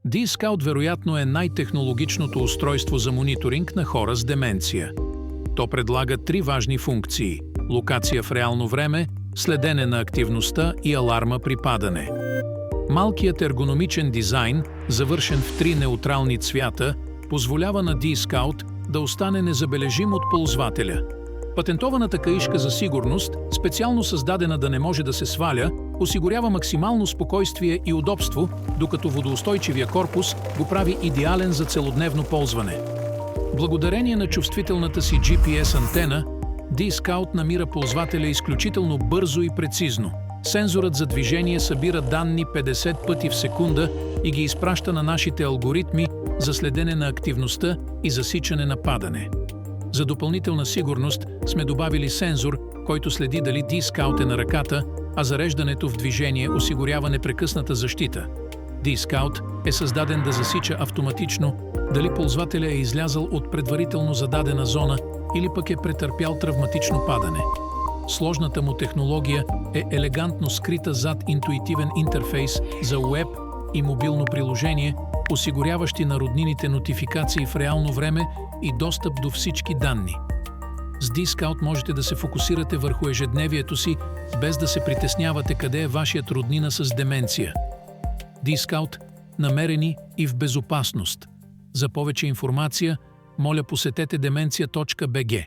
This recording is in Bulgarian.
D-Scout вероятно е най-технологичното устройство за мониторинг на хора с деменция. То предлага три важни функции – локация в реално време, следене на активността и аларма при падане. Малкият ергономичен дизайн, завършен в три неутрални цвята, позволява на D-Scout да остане незабележим от ползвателя. Патентованата каишка за сигурност, специално създадена да не може да се сваля, осигурява максимално спокойствие и удобство, докато водоустойчивия корпус го прави идеален за целодневно ползване. Благодарение на чувствителната си GPS антена, D-Scout намира ползвателя изключително бързо и прецизно. Сензорът за движение събира данни 50 пъти в секунда и ги изпраща на нашите алгоритми за следене на активността и засичане на падане. За допълнителна сигурност сме добавили сензор, който следи дали D-Scout е на ръката, а зареждането в движение осигурява непрекъсната защита. D-Scout е създаден да засича автоматично дали ползвателя е излязъл от предварително зададена зона или пък е претърпял травматично падане. Сложната му технология е елегантно скрита зад интуитивен интерфейс за уеб и мобилно приложение, осигуряващи на роднините нотификации в реално време и достъп до всички данни. С D-Scout можете да се фокусирате върху ежедневието си, без да се притеснявате къде е вашият роднина с деменция. D-Scout – намерени и в безопасност. За повече информация, моля посетете demencia.bg.